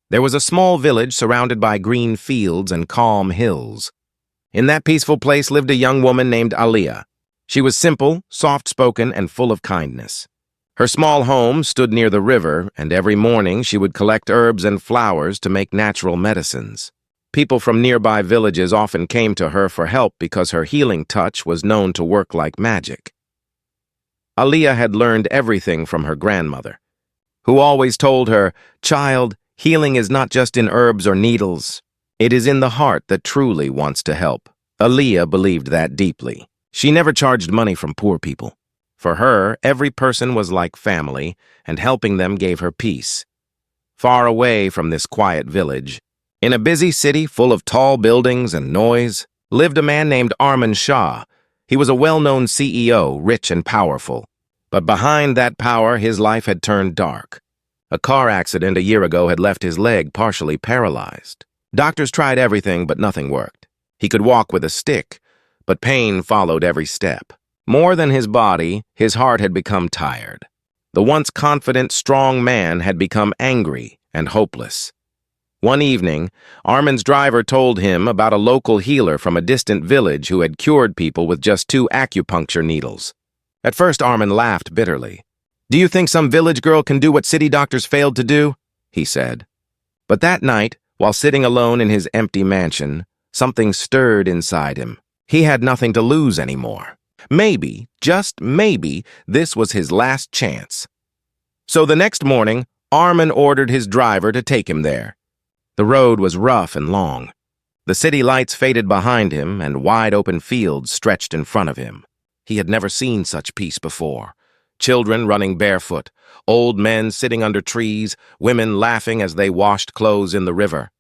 There was a small village surrounded by green fields and calm hills. In that peaceful place lived a young woman named Aliyah. She was simple, soft-spoken, and full of kindness. Her small home stood near the river, and every morning she would collect herbs and flowers to make natural medicines. People from nearby villages often came to her for help because her healing touch was known to work like magic. Aliyah had learned everything from her grandmother, who always told her, "Child, healing is not just in herbs or needles. It is in the heart that truly wants to help." Aliyah believed that deeply. She never charged money from poor people. For her, every person was like family, and helping them gave her peace. Far away from this quiet village, in a busy city full of tall buildings and noise, lived a man named Arman Shah. He was a well-known CEO, rich and powerful. But behind that power, his life had turned dark. A car accident a year ago had left his leg partially paralyzed. Doctors tried everything, but nothing worked. He could walk with a stick, but pain followed every step. More than his body, his heart had become tired. The once confident, strong man had become angry and hopeless. One evening, Arman's driver told him about a local healer from a distant village who had cured people with just 2 acupuncture needles. At first, Arman laughed bitterly. "Do you think some village girl can do what city doctors failed to do?" he said. But that night, while sitting alone in his empty mansion, something stirred inside him. He had nothing to lose anymore. Maybe, just maybe, this was his last chance. So the next morning, Arman ordered his driver to take him there. The road was rough and long. The city lights faded behind him, and wide-open fields stretched in front of him. He had never seen such peace before. Children running barefoot, old men sitting under trees, women laughing as they washed clothes in the river.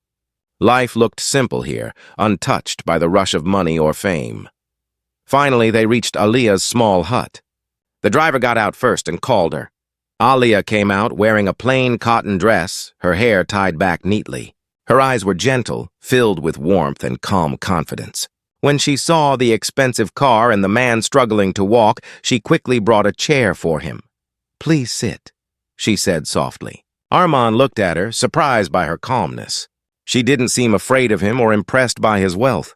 Life looked simple here, untouched by the rush of money or fame. Finally, they reached Aliyah's small hut. The driver got out first and called her. Aliyah came out wearing a plain cotton dress, her hair tied back neatly. Her eyes were gentle, filled with warmth and calm confidence. When she saw the expensive car and the man struggling to walk, she quickly brought a chair for him. "Please sit," she said softly. Arman looked at her, surprised by her calmness. She didn't seem afraid of him or impressed by his wealth.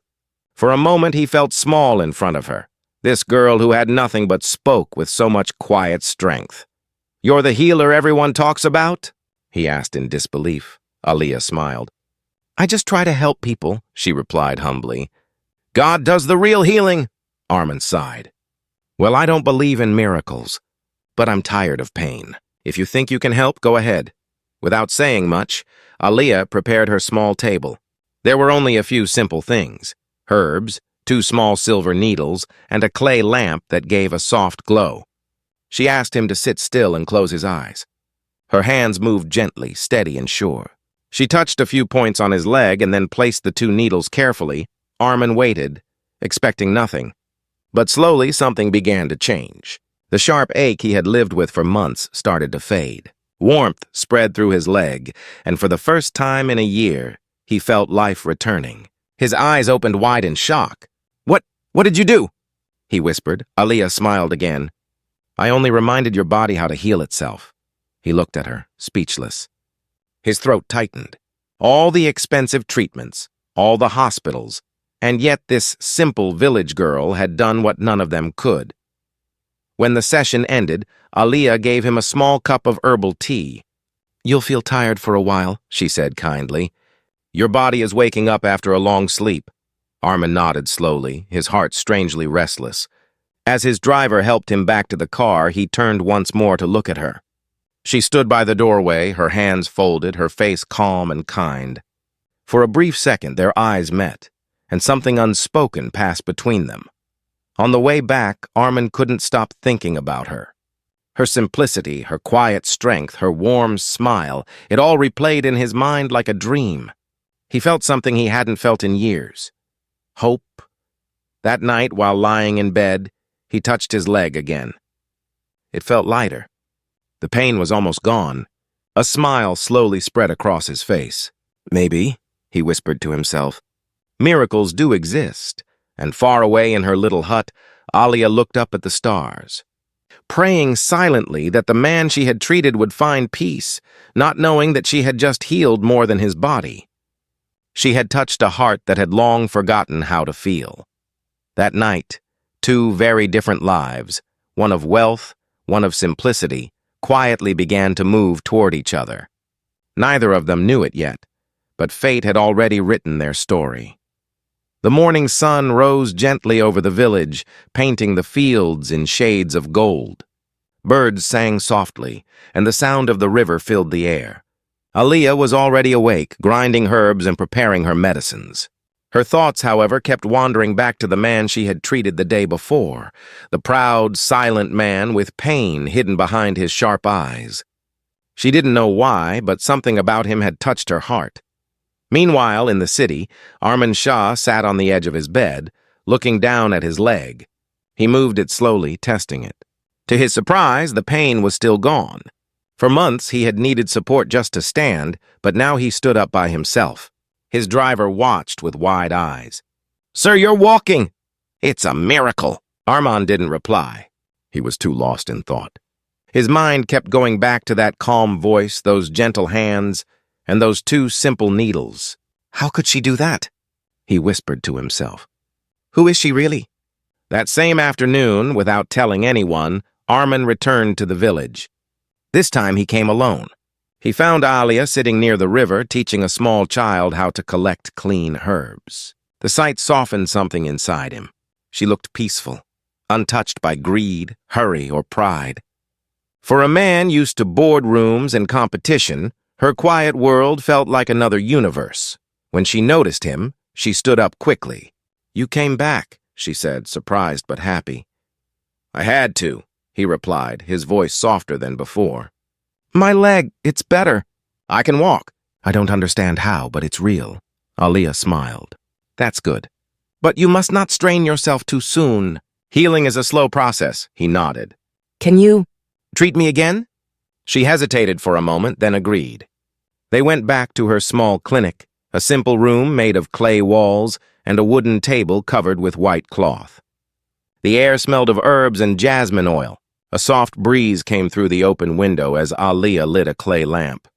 For a moment, he felt small in front of her, this girl who had nothing but spoke with so much quiet strength. "You're the healer everyone talks about?" he asked in disbelief. Aliyah smiled. "I just try to help people," she replied humbly. "God does the real healing," Arman sighed. "Well, I don't believe in miracles, but I'm tired of pain. If you think you can help, go ahead." Without saying much, Aliyah prepared her small table. There were only a few simple things: herbs, 2 small silver needles, and a clay lamp that gave a soft glow. She asked him to sit still and close his eyes. Her hands moved gently, steady and sure. She touched a few points on his leg and then placed the 2 needles carefully. Arman waited, expecting nothing. But slowly something began to change. The sharp ache he had lived with for months started to fade. Warmth spread through his leg, and for the first time in a year, he felt life returning. His eyes opened wide in shock. What did you do?" he whispered. Aliyah smiled again. "I only reminded your body how to heal itself." He looked at her, speechless. His throat tightened. All the expensive treatments, all the hospitals, and yet this simple village girl had done what none of them could. When the session ended, Aliyah gave him a small cup of herbal tea. "You'll feel tired for a while," she said kindly. "Your body is waking up after a long sleep." Arman nodded slowly, his heart strangely restless. As his driver helped him back to the car, he turned once more to look at her. She stood by the doorway, her hands folded, her face calm and kind. For a brief second, their eyes met, and something unspoken passed between them. On the way back, Arman couldn't stop thinking about her. Her simplicity, her quiet strength, her warm smile, it all replayed in his mind like a dream. He felt something he hadn't felt in years. Hope. That night, while lying in bed, he touched his leg again. It felt lighter. The pain was almost gone. A smile slowly spread across his face. "Maybe," he whispered to himself, "miracles do exist." And far away in her little hut, Aliyah looked up at the stars. praying silently that the man she had treated would find peace, not knowing that she had just healed more than his body. She had touched a heart that had long forgotten how to feel. That night, two very different lives, one of wealth, one of simplicity, quietly began to move toward each other. Neither of them knew it yet, but fate had already written their story. The morning sun rose gently over the village, painting the fields in shades of gold. Birds sang softly, and the sound of the river filled the air. Aliyah was already awake, grinding herbs and preparing her medicines. Her thoughts, however, kept wandering back to the man she had treated the day before, the proud, silent man with pain hidden behind his sharp eyes. She didn't know why, but something about him had touched her heart. Meanwhile, in the city, Arman Shah sat on the edge of his bed, looking down at his leg. He moved it slowly, testing it. To his surprise, the pain was still gone. For months, he had needed support just to stand, but now he stood up by himself. His driver watched with wide eyes. "Sir, you're walking!" "It's a miracle." Arman didn't reply. He was too lost in thought. His mind kept going back to that calm voice, those gentle hands, and those two simple needles. "How could she do that?" he whispered to himself. "Who is she really?" That same afternoon, without telling anyone, Arman returned to the village. This time he came alone. He found Aliyah sitting near the river, teaching a small child how to collect clean herbs. The sight softened something inside him. She looked peaceful, untouched by greed, hurry, or pride. For a man used to boardrooms and competition, her quiet world felt like another universe. When she noticed him, she stood up quickly. "You came back," she said, surprised but happy. "I had to," he replied, his voice softer than before. "My leg, it's better. I can walk." "I don't understand how, but it's real." Aliyah smiled. "That's good. But you must not strain yourself too soon. Healing is a slow process," he nodded. Can you? "Treat me again?" She hesitated for a moment, then agreed. They went back to her small clinic, a simple room made of clay walls and a wooden table covered with white cloth. The air smelled of herbs and jasmine oil. A soft breeze came through the open window as Aliyah lit a clay lamp.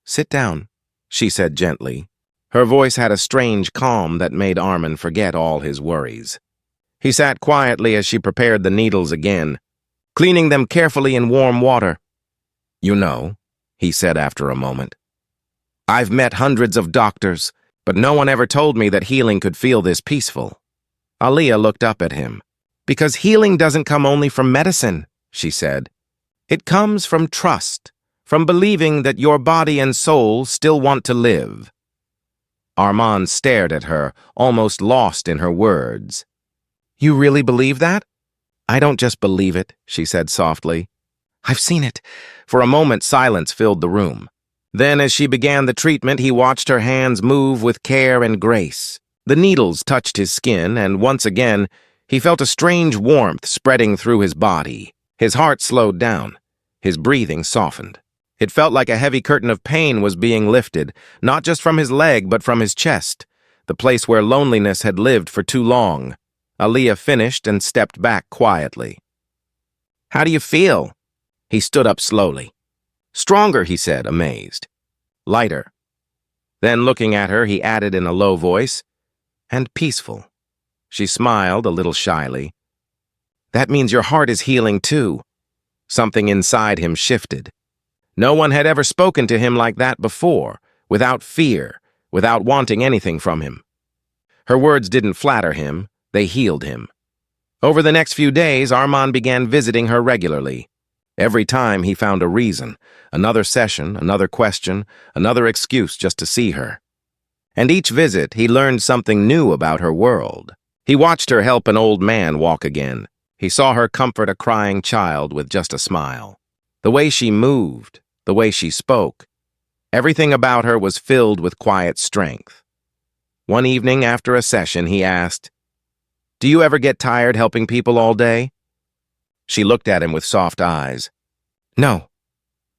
"Sit down," she said gently. Her voice had a strange calm that made Arman forget all his worries. He sat quietly as she prepared the needles again, cleaning them carefully in warm water. "You know," he said after a moment, "I've met hundreds of doctors, but no one ever told me that healing could feel this peaceful." Aliyah looked up at him. "Because healing doesn't come only from medicine," she said. "It comes from trust, from believing that your body and soul still want to live." Arman stared at her, almost lost in her words. "You really believe that?" "I don't just believe it," she said softly. "I've seen it." For a moment, silence filled the room. Then, as she began the treatment, he watched her hands move with care and grace. The needles touched his skin, and once again, he felt a strange warmth spreading through his body. His heart slowed down. His breathing softened. It felt like a heavy curtain of pain was being lifted, not just from his leg, but from his chest, the place where loneliness had lived for too long. Aliyah finished and stepped back quietly. "How do you feel?" He stood up slowly. "Stronger," he said, amazed. "Lighter." Then, looking at her, he added in a low voice, "And peaceful." She smiled a little shyly. "That means your heart is healing too." Something inside him shifted. No one had ever spoken to him like that before, without fear, without wanting anything from him. Her words didn't flatter him, they healed him. Over the next few days, Arman began visiting her regularly. Every time he found a reason, another session, another question, another excuse just to see her. And each visit, he learned something new about her world. He watched her help an old man walk again. He saw her comfort a crying child with just a smile. The way she moved, the way she spoke, everything about her was filled with quiet strength. One evening after a session, he asked, "Do you ever get tired helping people all day?" She looked at him with soft eyes. "No.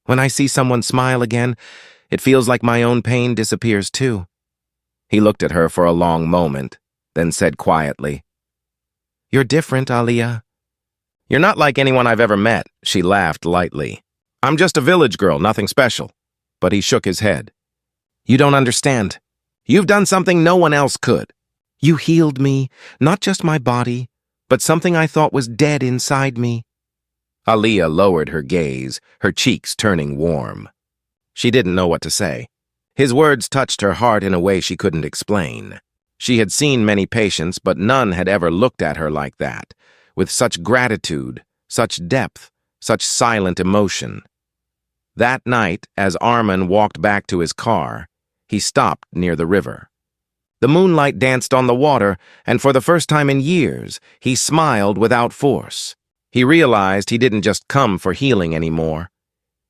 When I see someone smile again, it feels like my own pain disappears too." He looked at her for a long moment, then said quietly, "You're different, Aliyah. "You're not like anyone I've ever met," she laughed lightly. "I'm just a village girl, nothing special." But he shook his head. "You don't understand. You've done something no one else could. You healed me, not just my body, but something I thought was dead inside me." Aaliyah lowered her gaze, her cheeks turning warm. She didn't know what to say. His words touched her heart in a way she couldn't explain. She had seen many patients, but none had ever looked at her like that, with such gratitude, such depth, such silent emotion. That night, as Armin walked back to his car, he stopped near the river. The moonlight danced on the water, and for the first time in years, he smiled without force. He realized he didn't just come for healing anymore.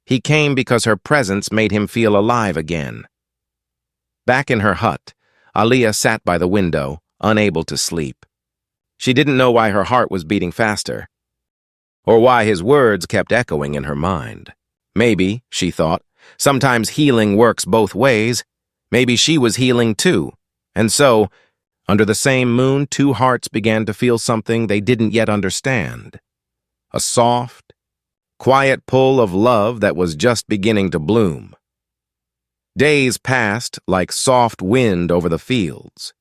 He came because her presence made him feel alive again. Back in her hut, Aaliyah sat by the window, unable to sleep. She didn't know why her heart was beating faster, or why his words kept echoing in her mind. Maybe, she thought, sometimes healing works both ways. Maybe she was healing too. And so, under the same moon, two hearts began to feel something they didn't yet understand. A soft, quiet pull of love that was just beginning to bloom. Days passed like soft wind over the fields.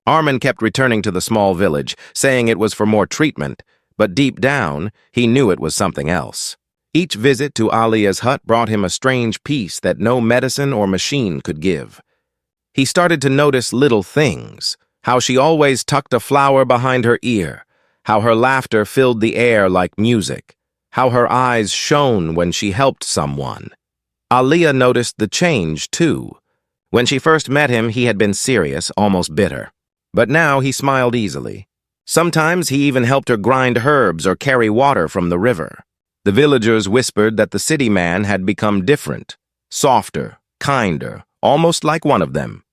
Armin kept returning to the small village, saying it was for more treatment, but deep down, he knew it was something else. Each visit to Aaliyah's hut brought him a strange peace that no medicine or machine could give. He started to notice little things, how she always tucked a flower behind her ear, how her laughter filled the air like music, how her eyes shone when she helped someone. Aaliyah noticed the change, too. When she first met him, he had been serious, almost bitter. But now he smiled easily. Sometimes he even helped her grind herbs or carry water from the river. The villagers whispered that the city man had become different, softer, kinder, almost like one of them.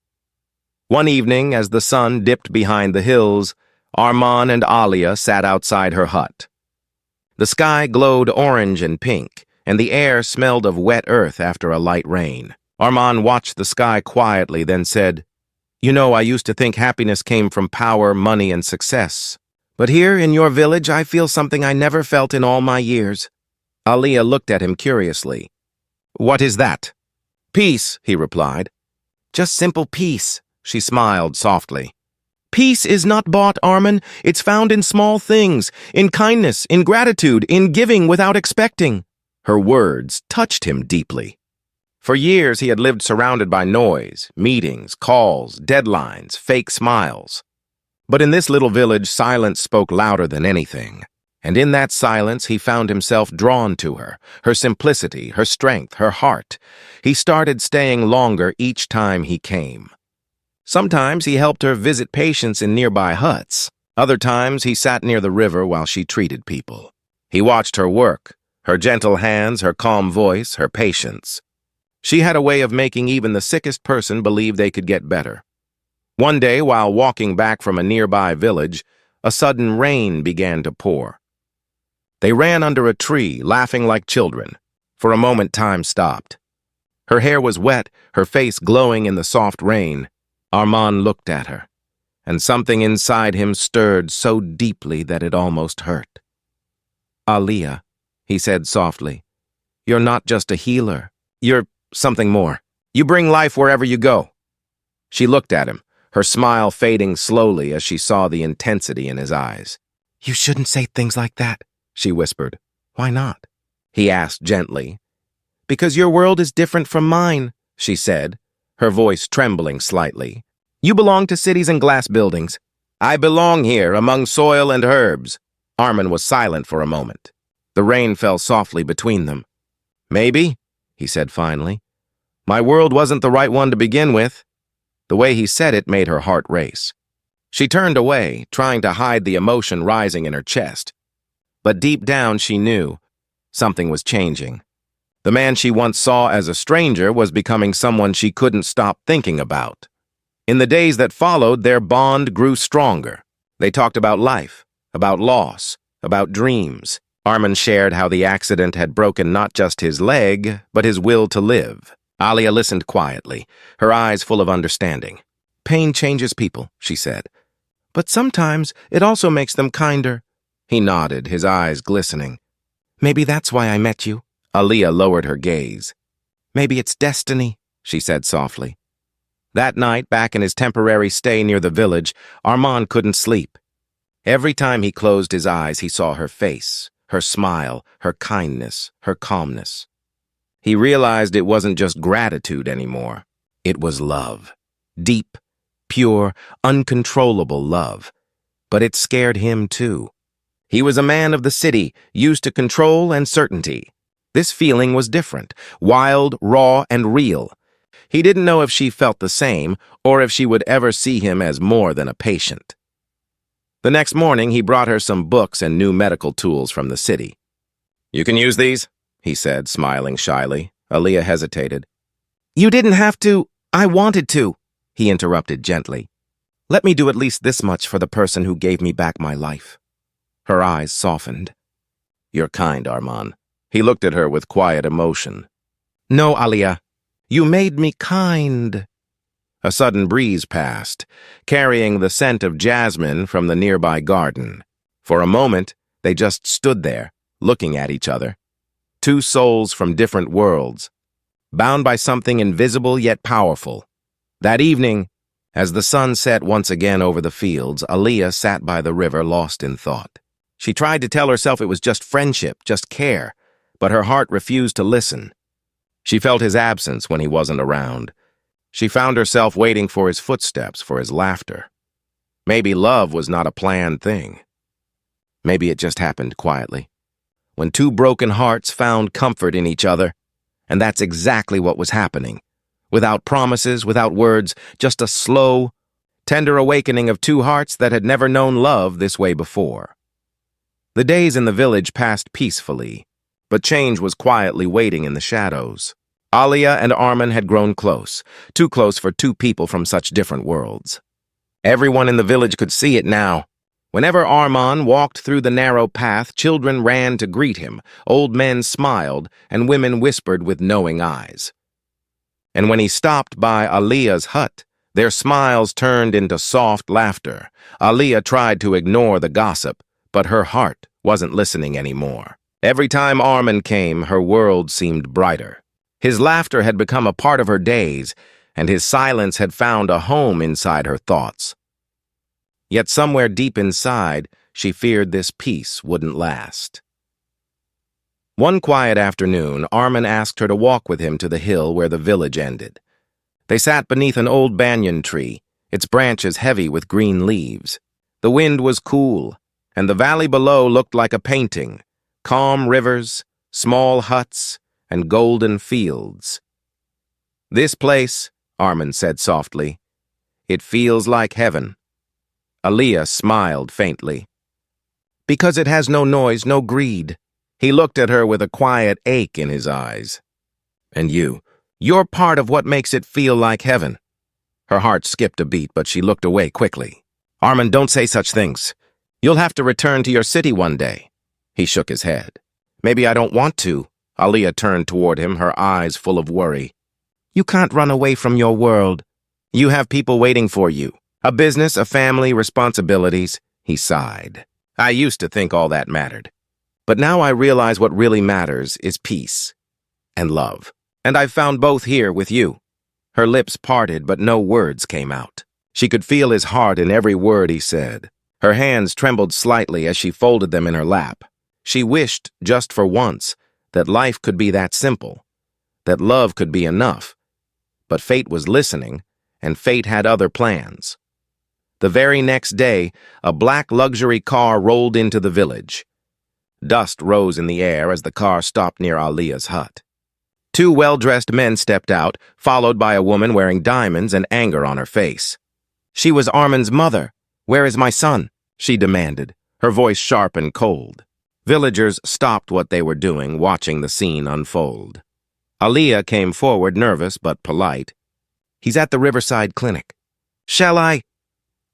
One evening, as the sun dipped behind the hills, Arman and Aaliyah sat outside her hut. The sky glowed orange and pink, and the air smelled of wet earth after a light rain. Arman watched the sky quietly, then said, "You know, I used to think happiness came from power, money, and success. But here in your village, I feel something I never felt in all my years." Aaliyah looked at him curiously. "What is that?" "Peace," he replied. "Just simple peace," she smiled softly. "Peace is not bought, Armin. It's found in small things, in kindness, in gratitude, in giving without expecting." Her words touched him deeply. For years he had lived surrounded by noise, meetings, calls, deadlines, fake smiles. But in this little village, silence spoke louder than anything. And in that silence, he found himself drawn to her simplicity, her strength, her heart. He started staying longer each time he came. Sometimes he helped her visit patients in nearby huts. Other times he sat near the river while she treated people. He watched her work, her gentle hands, her calm voice, her patience. She had a way of making even the sickest person believe they could get better. One day, while walking back from a nearby village, a sudden rain began to pour. They ran under a tree, laughing like children. For a moment, time stopped. Her hair was wet, her face glowing in the soft rain. Arman looked at her, and something inside him stirred so deeply that it almost hurt. "Aaliyah," he said softly, "you're not just a healer. You're something more. You bring life wherever you go." She looked at him, her smile fading slowly as she saw the intensity in his eyes. "You shouldn't say things like that," she whispered. "Why not?" he asked gently. "Because your world is different from mine," she said, her voice trembling slightly. "You belong to cities and glass buildings. I belong here among soil and herbs." Armin was silent for a moment. The rain fell softly between them. "Maybe," he said finally. "My world wasn't the right one to begin with." The way he said it made her heart race. She turned away, trying to hide the emotion rising in her chest. But deep down she knew something was changing. The man she once saw as a stranger was becoming someone she couldn't stop thinking about. In the days that followed, their bond grew stronger. They talked about life, about loss, about dreams. Armin shared how the accident had broken not just his leg, but his will to live. Aaliyah listened quietly, her eyes full of understanding. "Pain changes people," she said. "But sometimes it also makes them kinder." He nodded, his eyes glistening. Maybe that's why I met you. Aliyah lowered her gaze. Maybe it's destiny, she said softly. That night, back in his temporary stay near the village, Armand couldn't sleep. Every time he closed his eyes, he saw her face, her smile, her kindness, her calmness. He realized it wasn't just gratitude anymore. It was love. Deep, pure, uncontrollable love. But it scared him too. He was a man of the city, used to control and certainty. This feeling was different, wild, raw, and real. He didn't know if she felt the same, or if she would ever see him as more than a patient. The next morning, he brought her some books and new medical tools from the city. You can use these, he said, smiling shyly. Aliyah hesitated. You didn't have to. I wanted to, he interrupted gently. Let me do at least this much for the person who gave me back my life. Her eyes softened. You're kind, Armand. He looked at her with quiet emotion. No, Aliyah. You made me kind. A sudden breeze passed, carrying the scent of jasmine from the nearby garden. For a moment, they just stood there, looking at each other. Two souls from different worlds, bound by something invisible yet powerful. That evening, as the sun set once again over the fields, Aliyah sat by the river lost in thought. She tried to tell herself it was just friendship, just care, but her heart refused to listen. She felt his absence when he wasn't around. She found herself waiting for his footsteps, for his laughter. Maybe love was not a planned thing. Maybe it just happened quietly. When two broken hearts found comfort in each other, and that's exactly what was happening. Without promises, without words, just a slow, tender awakening of two hearts that had never known love this way before. The days in the village passed peacefully, but change was quietly waiting in the shadows. Aliyah and Armand had grown close, too close for two people from such different worlds. Everyone in the village could see it now. Whenever Armand walked through the narrow path, children ran to greet him, old men smiled, and women whispered with knowing eyes. And when he stopped by Aliyah's hut, their smiles turned into soft laughter. Aliyah tried to ignore the gossip, but her heart wasn't listening anymore. Every time Armand came, her world seemed brighter. His laughter had become a part of her days, and his silence had found a home inside her thoughts. Yet somewhere deep inside, she feared this peace wouldn't last. One quiet afternoon, Armand asked her to walk with him to the hill where the village ended. They sat beneath an old banyan tree, its branches heavy with green leaves. The wind was cool, and the valley below looked like a painting. Calm rivers, small huts, and golden fields. This place, Armand said softly, it feels like heaven. Aliyah smiled faintly. Because it has no noise, no greed. He looked at her with a quiet ache in his eyes. And you're part of what makes it feel like heaven. Her heart skipped a beat, but she looked away quickly. Armand, don't say such things. You'll have to return to your city one day. He shook his head. Maybe I don't want to. Aliyah turned toward him, her eyes full of worry. You can't run away from your world. You have people waiting for you. A business, a family, responsibilities. He sighed. I used to think all that mattered. But now I realize what really matters is peace and love. And I've found both here with you. Her lips parted, but no words came out. She could feel his heart in every word he said. Her hands trembled slightly as she folded them in her lap. She wished, just for once, that life could be that simple, that love could be enough. But fate was listening, and fate had other plans. The very next day, a black luxury car rolled into the village. Dust rose in the air as the car stopped near Aliyah's hut. Two well-dressed men stepped out, followed by a woman wearing diamonds and anger on her face. She was Armand's mother. Where is my son? She demanded, her voice sharp and cold. Villagers stopped what they were doing, watching the scene unfold. Aliyah came forward, nervous but polite. He's at the Riverside Clinic. Shall I?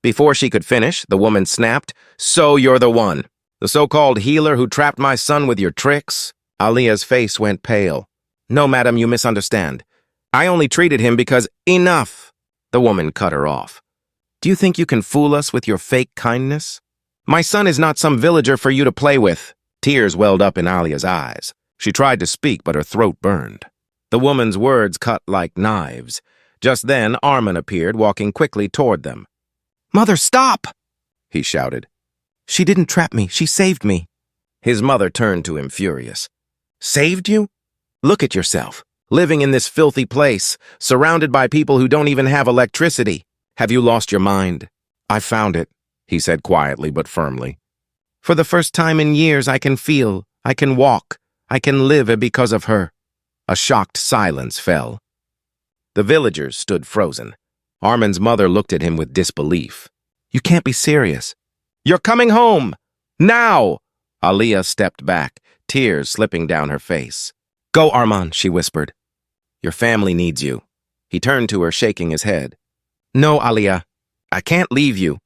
Before she could finish, the woman snapped, So you're the one. The so-called healer who trapped my son with your tricks? Aliyah's face went pale. No, madam, you misunderstand. I only treated him because— Enough! The woman cut her off. Do you think you can fool us with your fake kindness? My son is not some villager for you to play with. Tears welled up in Alia's eyes. She tried to speak, but her throat burned. The woman's words cut like knives. Just then, Armin appeared, walking quickly toward them. "Mother, stop!" he shouted. "She didn't trap me. She saved me." His mother turned to him furious. "Saved you? Look at yourself, living in this filthy place, surrounded by people who don't even have electricity. Have you lost your mind?" "I found it," he said quietly but firmly. "For the first time in years, I can feel, I can walk, I can live because of her." A shocked silence fell. The villagers stood frozen. Armin's mother looked at him with disbelief. "You can't be serious." "You're coming home! Now!" Alia stepped back, tears slipping down her face. "Go, Arman," she whispered. "Your family needs you." He turned to her, shaking his head. "No, Alia, I can't leave you."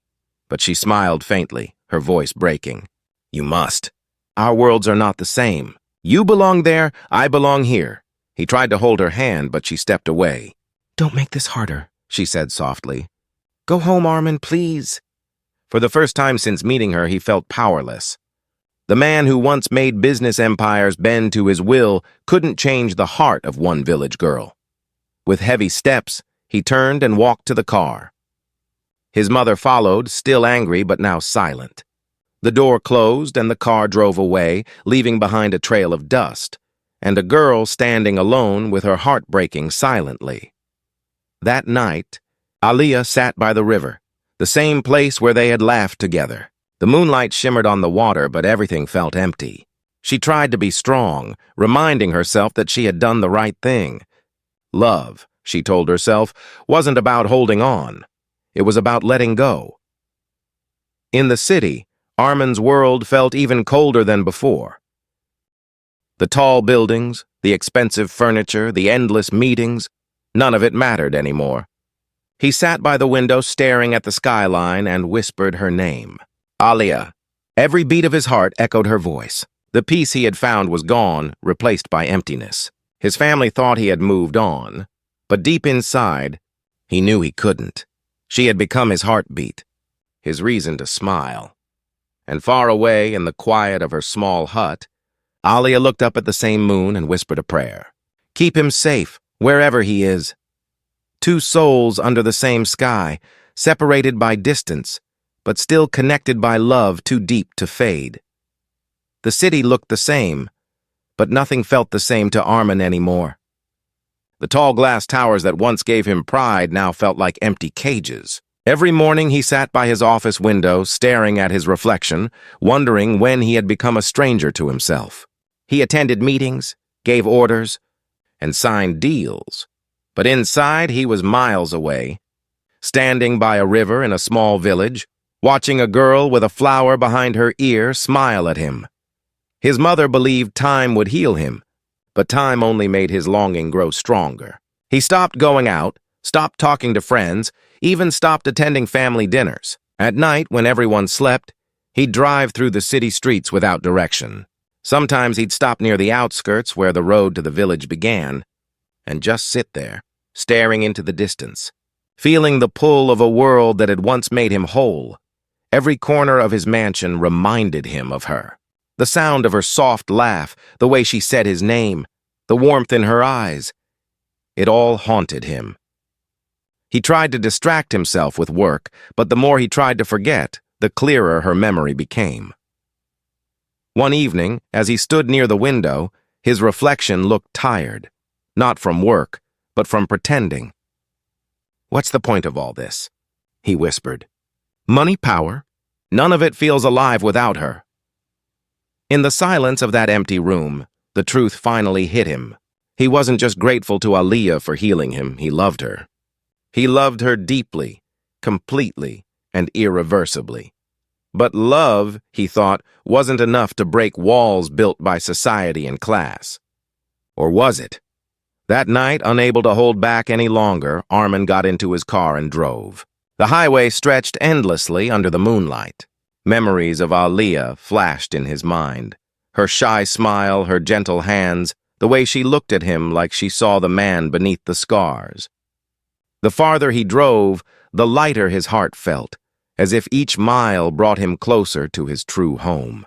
But she smiled faintly, her voice breaking. "You must. Our worlds are not the same. You belong there, I belong here." He tried to hold her hand, but she stepped away. "Don't make this harder," she said softly. "Go home, Armin, please." For the first time since meeting her, he felt powerless. The man who once made business empires bend to his will couldn't change the heart of one village girl. With heavy steps, he turned and walked to the car. His mother followed, still angry but now silent. The door closed and the car drove away, leaving behind a trail of dust, and a girl standing alone with her heart breaking silently. That night, Alia sat by the river, the same place where they had laughed together. The moonlight shimmered on the water, but everything felt empty. She tried to be strong, reminding herself that she had done the right thing. Love, she told herself, wasn't about holding on. It was about letting go. In the city, Armin's world felt even colder than before. The tall buildings, the expensive furniture, the endless meetings, none of it mattered anymore. He sat by the window staring at the skyline and whispered her name. Alia. Every beat of his heart echoed her voice. The peace he had found was gone, replaced by emptiness. His family thought he had moved on, but deep inside, he knew he couldn't. She had become his heartbeat, his reason to smile. And far away in the quiet of her small hut, Alia looked up at the same moon and whispered a prayer. Keep him safe, wherever he is. Two souls under the same sky, separated by distance, but still connected by love too deep to fade. The city looked the same, but nothing felt the same to Armin anymore. The tall glass towers that once gave him pride now felt like empty cages. Every morning he sat by his office window, staring at his reflection, wondering when he had become a stranger to himself. He attended meetings, gave orders, and signed deals. But inside he was miles away, standing by a river in a small village, watching a girl with a flower behind her ear smile at him. His mother believed time would heal him, but time only made his longing grow stronger. He stopped going out, stopped talking to friends, even stopped attending family dinners. At night, when everyone slept, he'd drive through the city streets without direction. Sometimes he'd stop near the outskirts where the road to the village began, and just sit there, staring into the distance, feeling the pull of a world that had once made him whole. Every corner of his mansion reminded him of her. The sound of her soft laugh, the way she said his name, the warmth in her eyes. It all haunted him. He tried to distract himself with work, but the more he tried to forget, the clearer her memory became. One evening, as he stood near the window, his reflection looked tired, not from work, but from pretending. "What's the point of all this?" he whispered. "Money, power? None of it feels alive without her." In the silence of that empty room, the truth finally hit him. He wasn't just grateful to Alia for healing him, he loved her. He loved her deeply, completely, and irreversibly. But love, he thought, wasn't enough to break walls built by society and class. Or was it? That night, unable to hold back any longer, Armin got into his car and drove. The highway stretched endlessly under the moonlight. Memories of Alia flashed in his mind. Her shy smile, her gentle hands, the way she looked at him like she saw the man beneath the scars. The farther he drove, the lighter his heart felt, as if each mile brought him closer to his true home.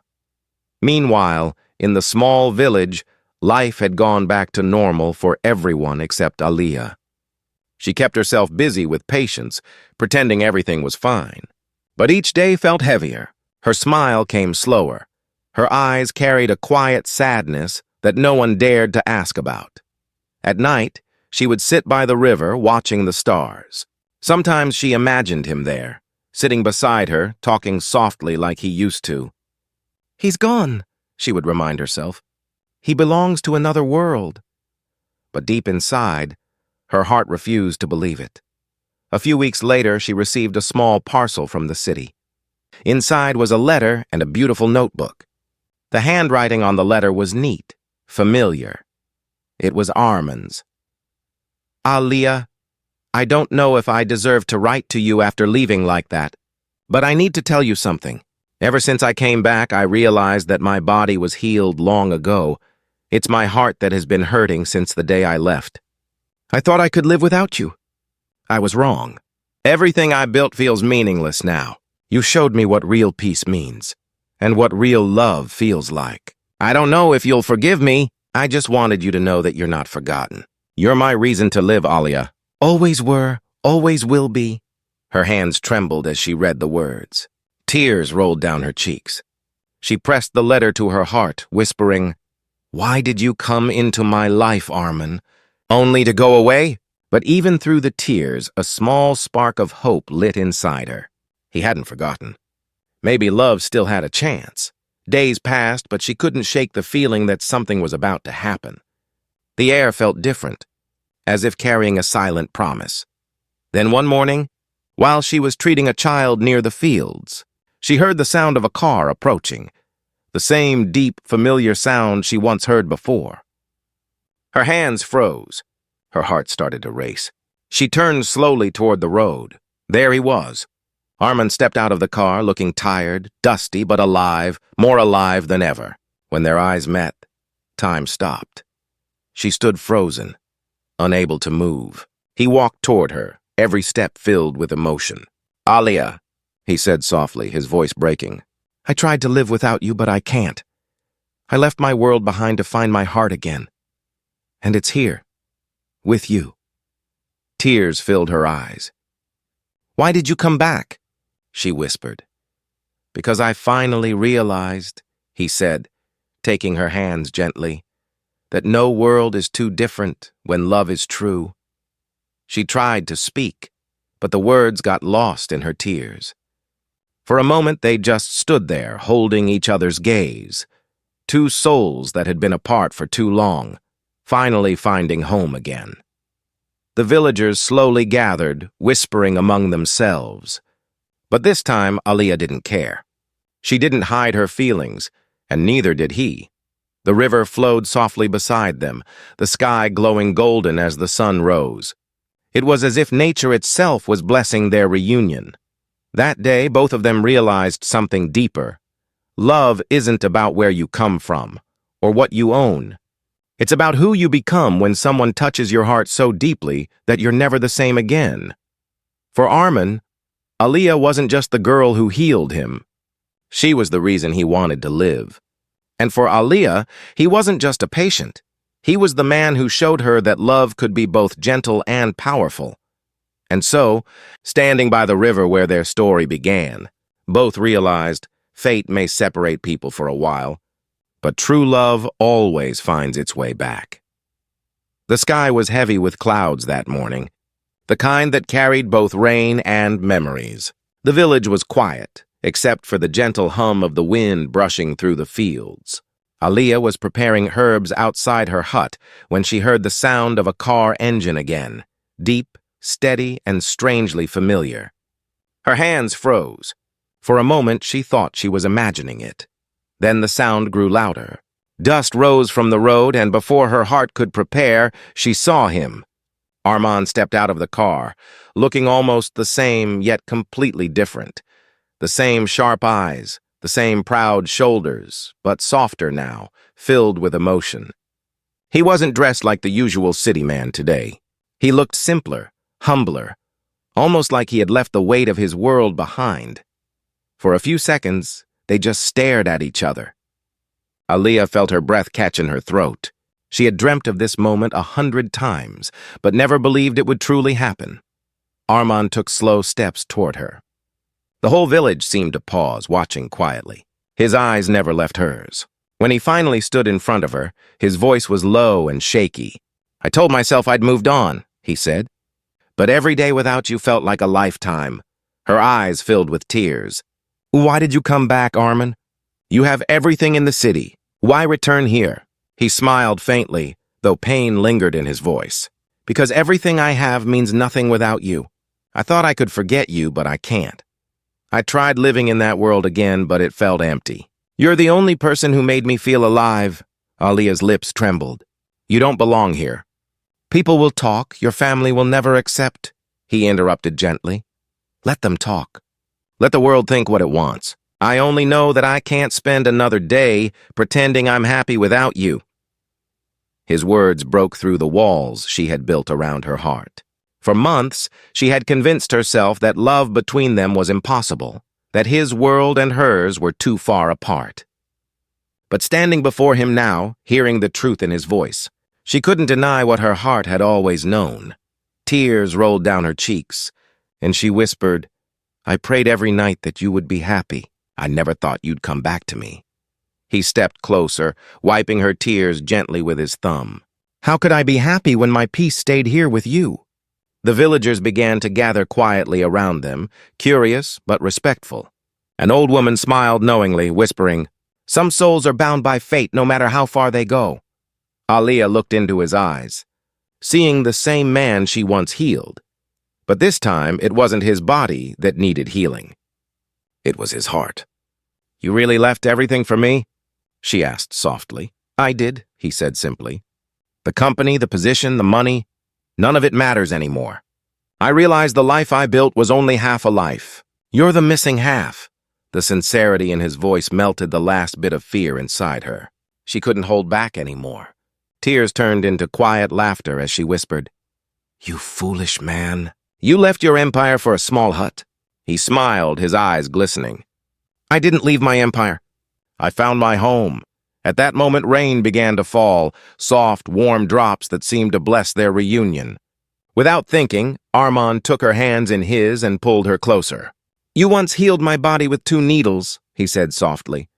Meanwhile, in the small village, life had gone back to normal for everyone except Aaliyah. She kept herself busy with patience, pretending everything was fine. But each day felt heavier. Her smile came slower. Her eyes carried a quiet sadness that no one dared to ask about. At night, she would sit by the river watching the stars. Sometimes she imagined him there, sitting beside her, talking softly like he used to. "He's gone," she would remind herself. "He belongs to another world." But deep inside, her heart refused to believe it. A few weeks later, she received a small parcel from the city. Inside was a letter and a beautiful notebook. The handwriting on the letter was neat, familiar. It was Armin's. "Aaliyah, I don't know if I deserve to write to you after leaving like that, but I need to tell you something. Ever since I came back, I realized that my body was healed long ago. It's my heart that has been hurting since the day I left. I thought I could live without you. I was wrong. Everything I built feels meaningless now. You showed me what real peace means, and what real love feels like. I don't know if you'll forgive me. I just wanted you to know that you're not forgotten. You're my reason to live, Aaliyah. Always were, always will be." Her hands trembled as she read the words. Tears rolled down her cheeks. She pressed the letter to her heart, whispering, "Why did you come into my life, Armin? Only to go away?" But even through the tears, a small spark of hope lit inside her. He hadn't forgotten. Maybe love still had a chance. Days passed, but she couldn't shake the feeling that something was about to happen. The air felt different, as if carrying a silent promise. Then one morning, while she was treating a child near the fields, she heard the sound of a car approaching, the same deep, familiar sound she once heard before. Her hands froze. Her heart started to race. She turned slowly toward the road. There he was. Armin stepped out of the car, looking tired, dusty, but alive, more alive than ever. When their eyes met, time stopped. She stood frozen, unable to move. He walked toward her, every step filled with emotion. "Aaliyah," he said softly, his voice breaking. "I tried to live without you, but I can't. I left my world behind to find my heart again. And it's here, with you." Tears filled her eyes. "Why did you come back?" she whispered. "Because I finally realized," he said, taking her hands gently, "that no world is too different when love is true." She tried to speak, but the words got lost in her tears. For a moment they just stood there, holding each other's gaze. Two souls that had been apart for too long, finally finding home again. The villagers slowly gathered, whispering among themselves. But this time, Aaliyah didn't care. She didn't hide her feelings, and neither did he. The river flowed softly beside them, the sky glowing golden as the sun rose. It was as if nature itself was blessing their reunion. That day, both of them realized something deeper. Love isn't about where you come from, or what you own. It's about who you become when someone touches your heart so deeply that you're never the same again. For Armin, Aaliyah wasn't just the girl who healed him. She was the reason he wanted to live. And for Aaliyah, he wasn't just a patient. He was the man who showed her that love could be both gentle and powerful. And so, standing by the river where their story began, both realized fate may separate people for a while, but true love always finds its way back. The sky was heavy with clouds that morning, the kind that carried both rain and memories. The village was quiet, except for the gentle hum of the wind brushing through the fields. Aaliyah was preparing herbs outside her hut when she heard the sound of a car engine again, deep, steady, and strangely familiar. Her hands froze. For a moment, she thought she was imagining it. Then the sound grew louder. Dust rose from the road, and before her heart could prepare, she saw him. Armand stepped out of the car, looking almost the same, yet completely different. The same sharp eyes, the same proud shoulders, but softer now, filled with emotion. He wasn't dressed like the usual city man today. He looked simpler, humbler, almost like he had left the weight of his world behind. For a few seconds, they just stared at each other. Aaliyah felt her breath catch in her throat. She had dreamt of this moment 100 times, but never believed it would truly happen. Armand took slow steps toward her. The whole village seemed to pause, watching quietly. His eyes never left hers. When he finally stood in front of her, his voice was low and shaky. "I told myself I'd moved on," he said. "But every day without you felt like a lifetime." Her eyes filled with tears. "Why did you come back, Armand? You have everything in the city. Why return here?" He smiled faintly, though pain lingered in his voice. "Because everything I have means nothing without you. I thought I could forget you, but I can't. I tried living in that world again, but it felt empty. You're the only person who made me feel alive." Aaliyah's lips trembled. "You don't belong here. People will talk, your family will never accept," he interrupted gently. "Let them talk. Let the world think what it wants. I only know that I can't spend another day pretending I'm happy without you." His words broke through the walls she had built around her heart. For months, she had convinced herself that love between them was impossible, that his world and hers were too far apart. But standing before him now, hearing the truth in his voice, she couldn't deny what her heart had always known. Tears rolled down her cheeks, and she whispered, "I prayed every night that you would be happy. I never thought you'd come back to me." He stepped closer, wiping her tears gently with his thumb. "How could I be happy when my peace stayed here with you?" The villagers began to gather quietly around them, curious but respectful. An old woman smiled knowingly, whispering, "Some souls are bound by fate no matter how far they go." Aaliyah looked into his eyes, seeing the same man she once healed. But this time, it wasn't his body that needed healing. It was his heart. "You really left everything for me?" she asked softly. "I did," he said simply. "The company, the position, the money, none of it matters anymore. I realized the life I built was only half a life. You're the missing half." The sincerity in his voice melted the last bit of fear inside her. She couldn't hold back anymore. Tears turned into quiet laughter as she whispered, "You foolish man. You left your empire for a small hut." He smiled, his eyes glistening. "I didn't leave my empire. I found my home." At that moment, rain began to fall, soft, warm drops that seemed to bless their reunion. Without thinking, Armand took her hands in his and pulled her closer. "You once healed my body with 2 needles," he said softly.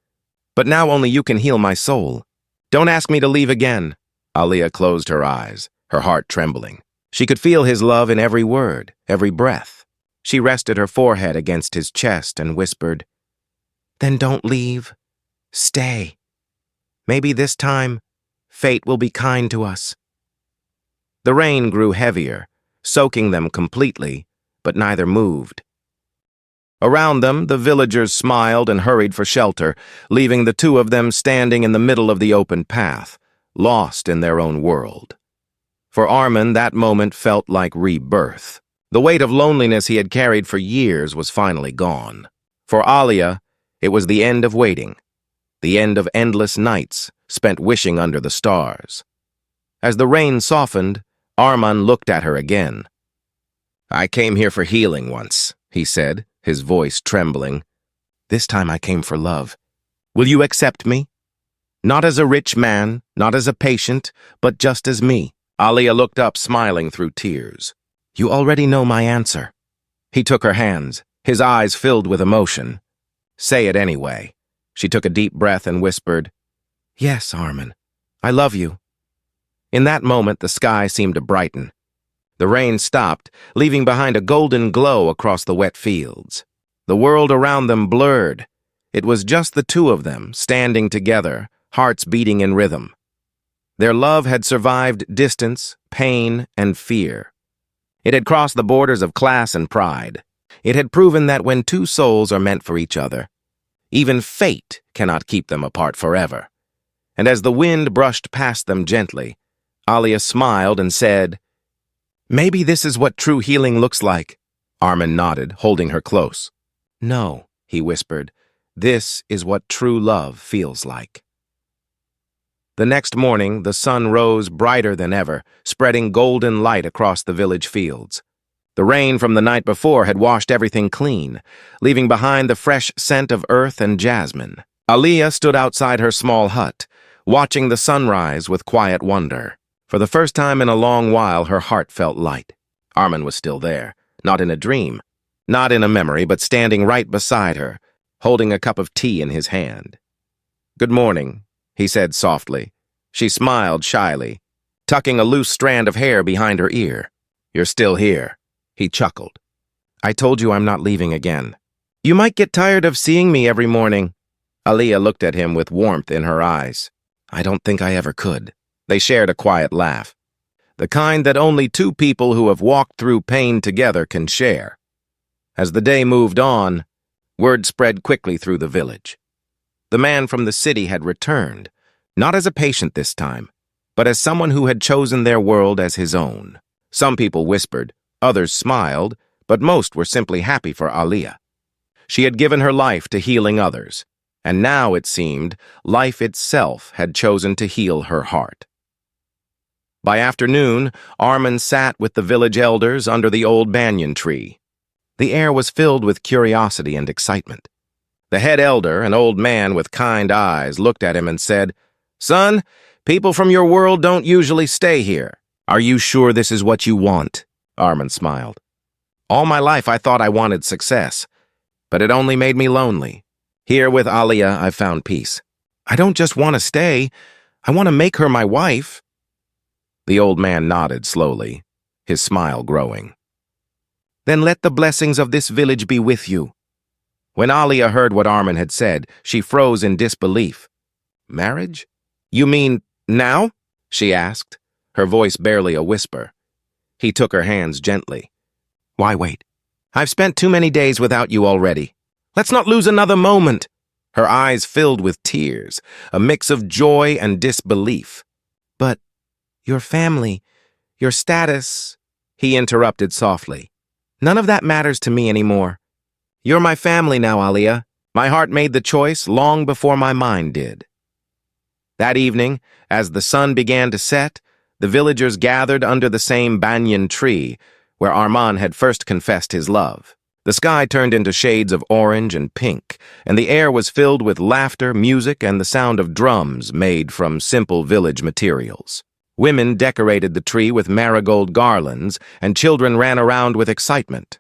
"But now only you can heal my soul. Don't ask me to leave again." Aaliyah closed her eyes, her heart trembling. She could feel his love in every word, every breath. She rested her forehead against his chest and whispered, "Then don't leave. Stay. Maybe this time, fate will be kind to us." The rain grew heavier, soaking them completely, but neither moved. Around them, the villagers smiled and hurried for shelter, leaving the two of them standing in the middle of the open path, lost in their own world. For Armand, that moment felt like rebirth. The weight of loneliness he had carried for years was finally gone. For Aaliyah, it was the end of waiting, the end of endless nights spent wishing under the stars. As the rain softened, Armand looked at her again. "I came here for healing once," he said, his voice trembling. "This time I came for love. Will you accept me? Not as a rich man, not as a patient, but just as me." Aaliyah looked up, smiling through tears. "You already know my answer." He took her hands, his eyes filled with emotion. "Say it anyway." She took a deep breath and whispered, "Yes, Armand, I love you." In that moment, the sky seemed to brighten. The rain stopped, leaving behind a golden glow across the wet fields. The world around them blurred. It was just the two of them, standing together, hearts beating in rhythm. Their love had survived distance, pain, and fear. It had crossed the borders of class and pride. It had proven that when two souls are meant for each other, even fate cannot keep them apart forever. And as the wind brushed past them gently, Aaliyah smiled and said, "Maybe this is what true healing looks like." Armand nodded, holding her close. "No," he whispered, "this is what true love feels like." The next morning, the sun rose brighter than ever, spreading golden light across the village fields. The rain from the night before had washed everything clean, leaving behind the fresh scent of earth and jasmine. Aliyah stood outside her small hut, watching the sunrise with quiet wonder. For the first time in a long while, her heart felt light. Armin was still there, not in a dream, not in a memory, but standing right beside her, holding a cup of tea in his hand. "Good morning," he said softly. She smiled shyly, tucking a loose strand of hair behind her ear. "You're still here," he chuckled. "I told you I'm not leaving again." "You might get tired of seeing me every morning." Aliyah looked at him with warmth in her eyes. "I don't think I ever could." They shared a quiet laugh, the kind that only two people who have walked through pain together can share. As the day moved on, word spread quickly through the village. The man from the city had returned, not as a patient this time, but as someone who had chosen their world as his own. Some people whispered, others smiled, but most were simply happy for Aliyah. She had given her life to healing others, and now, it seemed, life itself had chosen to heal her heart. By afternoon, Armin sat with the village elders under the old banyan tree. The air was filled with curiosity and excitement. The head elder, an old man with kind eyes, looked at him and said, "Son, people from your world don't usually stay here. Are you sure this is what you want?" Armin smiled. "All my life I thought I wanted success, but it only made me lonely. Here with Aliyah, I found peace. I don't just want to stay, I want to make her my wife." The old man nodded slowly, his smile growing. "Then let the blessings of this village be with you." When Aliyah heard what Armin had said, she froze in disbelief. "Marriage? You mean now?" she asked, her voice barely a whisper. He took her hands gently. "Why wait? I've spent too many days without you already. Let's not lose another moment." Her eyes filled with tears, a mix of joy and disbelief. "But your family, your status," he interrupted softly. "None of that matters to me anymore. You're my family now, Aliyah. My heart made the choice long before my mind did." That evening, as the sun began to set, the villagers gathered under the same banyan tree where Armin had first confessed his love. The sky turned into shades of orange and pink, and the air was filled with laughter, music, and the sound of drums made from simple village materials. Women decorated the tree with marigold garlands, and children ran around with excitement.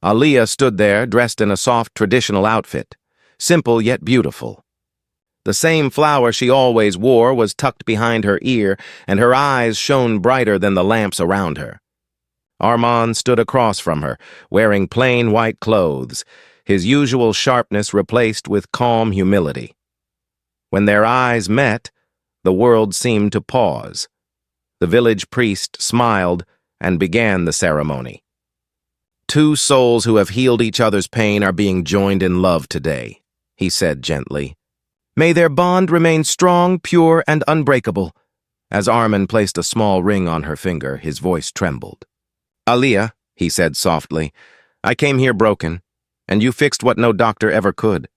Aliyah stood there, dressed in a soft traditional outfit, simple yet beautiful. The same flower she always wore was tucked behind her ear, and her eyes shone brighter than the lamps around her. Armin stood across from her, wearing plain white clothes, his usual sharpness replaced with calm humility. When their eyes met, the world seemed to pause. The village priest smiled and began the ceremony. "Two souls who have healed each other's pain are being joined in love today," he said gently. "May their bond remain strong, pure, and unbreakable." As Armin placed a small ring on her finger, his voice trembled. "Aliyah," he said softly, "I came here broken, and you fixed what no doctor ever could.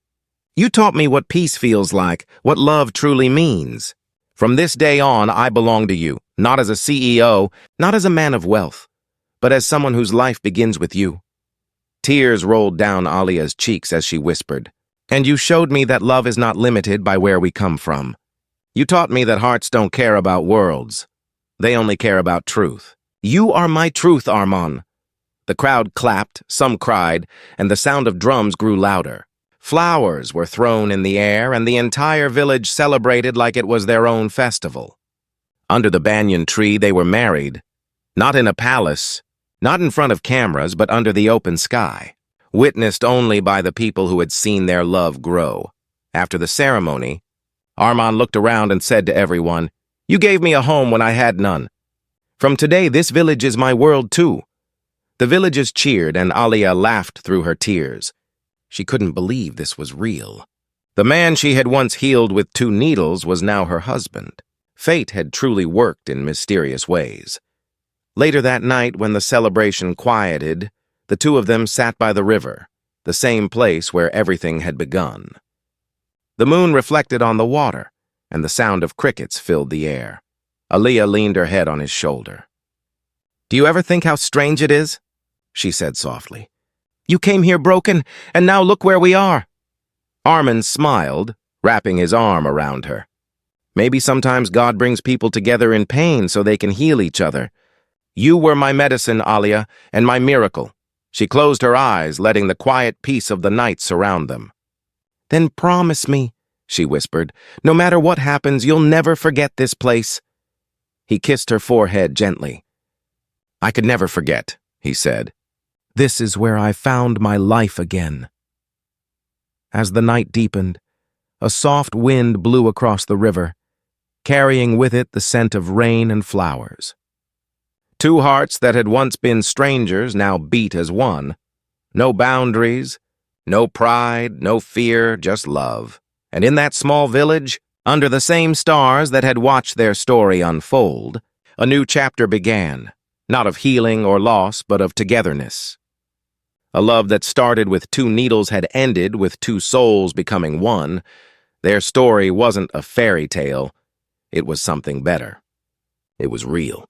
You taught me what peace feels like, what love truly means. From this day on, I belong to you, not as a CEO, not as a man of wealth, but as someone whose life begins with you." Tears rolled down Aliyah's cheeks as she whispered, "And you showed me that love is not limited by where we come from. You taught me that hearts don't care about worlds. They only care about truth. You are my truth, Armin." The crowd clapped, some cried, and the sound of drums grew louder. Flowers were thrown in the air, and the entire village celebrated like it was their own festival. Under the banyan tree, they were married, not in a palace, not in front of cameras, but under the open sky, witnessed only by the people who had seen their love grow. After the ceremony, Armin looked around and said to everyone, "You gave me a home when I had none. From today, this village is my world too." The villagers cheered, and Aliyah laughed through her tears. She couldn't believe this was real. The man she had once healed with 2 needles was now her husband. Fate had truly worked in mysterious ways. Later that night, when the celebration quieted, the two of them sat by the river, the same place where everything had begun. The moon reflected on the water, and the sound of crickets filled the air. Aliyah leaned her head on his shoulder. "Do you ever think how strange it is?" she said softly. "You came here broken, and now look where we are." Armin smiled, wrapping his arm around her. Maybe sometimes God brings people together in pain so they can heal each other. "You were my medicine, Alia, and my miracle." She closed her eyes, letting the quiet peace of the night surround them. "Then promise me," she whispered, "no matter what happens, you'll never forget this place." He kissed her forehead gently. "I could never forget," he said. "This is where I found my life again." As the night deepened, a soft wind blew across the river, carrying with it the scent of rain and flowers. Two hearts that had once been strangers now beat as one. No boundaries, no pride, no fear, just love. And in that small village, under the same stars that had watched their story unfold, a new chapter began, not of healing or loss, but of togetherness. A love that started with two needles had ended with two souls becoming one. Their story wasn't a fairy tale. It was something better. It was real.